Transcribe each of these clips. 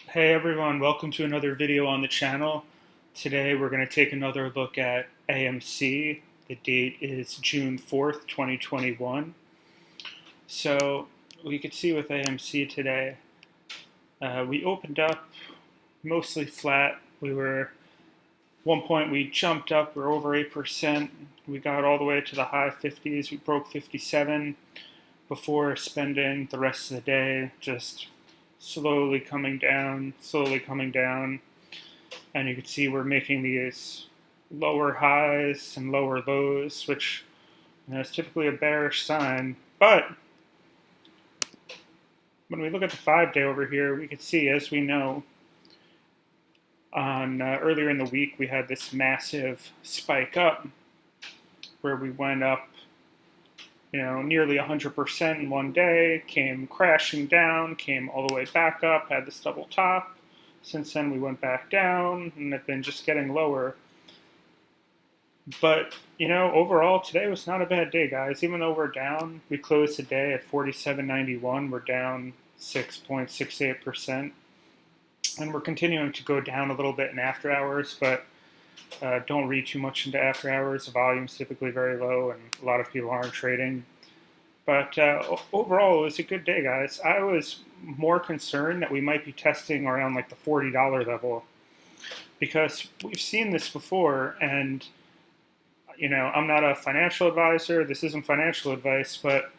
Hey everyone, welcome to another video on the channel. Today we're going to take another look at AMC. The date is June 4th, 2021. So we could see with AMC today, we opened up mostly flat. One point we jumped up, we're over 8%. We got all the way to the high 50s. We broke 57 before spending the rest of the day just slowly coming down, and you can see we're making these lower highs and lower lows, which is typically a bearish sign. But when we look at the 5-day over here, we can see, as we know, on earlier in the week we had this massive spike up where we went up nearly 100% in one day, came crashing down, came all the way back up, had this double top. Since then, we went back down and have been just getting lower. But, overall, today was not a bad day, guys. Even though we're down, we closed the day at 47.91. We're down 6.68%. And we're continuing to go down a little bit in after hours, but don't read too much into after hours. The volume's typically very low, and a lot of people aren't trading. But overall, it was a good day, guys. I was more concerned that we might be testing around like the $40 level, because we've seen this before. And I'm not a financial advisor. This isn't financial advice, but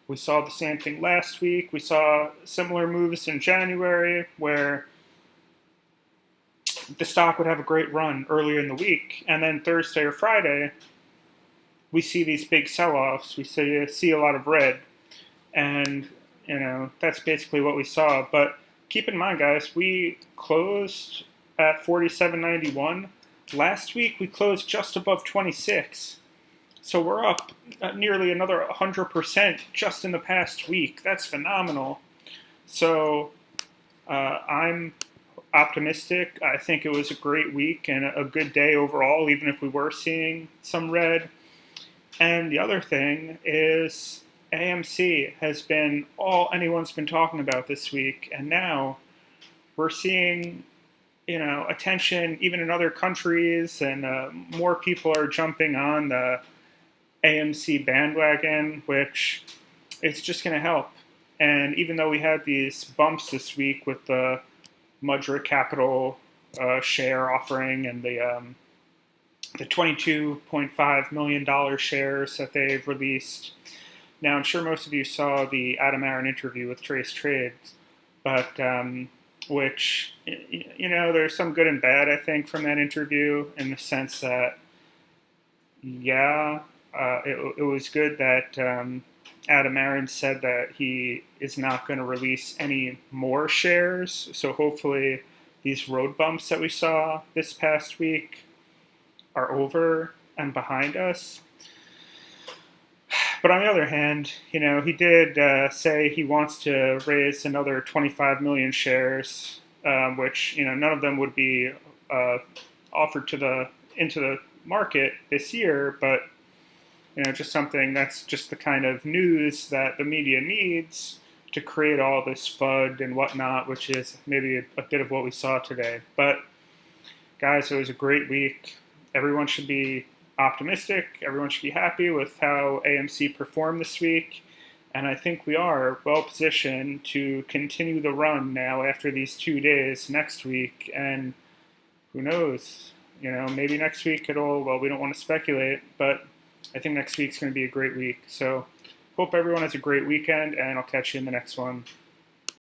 we saw the same thing last week. We saw similar moves in January where the stock would have a great run earlier in the week, and then Thursday or Friday, we see these big sell-offs. We see a lot of red, and that's basically what we saw. But keep in mind, guys, we closed at 47.91. Last week we closed just above 26, so we're up nearly another 100% just in the past week. That's phenomenal. So I'm optimistic. I think it was a great week and a good day overall, even if we were seeing some red. And the other thing is AMC has been all anyone's been talking about this week, and now we're seeing attention even in other countries, and more people are jumping on the AMC bandwagon, which it's just going to help. And even though we had these bumps this week with the Mudra Capital share offering and the $22.5 million shares that they've released. Now, I'm sure most of you saw the Adam Aaron interview with Trace Trades, but which, there's some good and bad, I think, from that interview, in the sense that, it was good that Adam Aaron said that he is not going to release any more shares. So hopefully these road bumps that we saw this past week are over and behind us. But on the other hand, he did say he wants to raise another 25 million shares, which none of them would be offered into the market this year, but just something that's just the kind of news that the media needs to create all this FUD and whatnot, which is maybe a bit of what we saw today. But guys, it was a great week. Everyone should be optimistic. Everyone should be happy with how AMC performed this week. And I think we are well positioned to continue the run now after these 2 days next week. And who knows, maybe next week we don't want to speculate, but I think next week's going to be a great week. So hope everyone has a great weekend, and I'll catch you in the next one.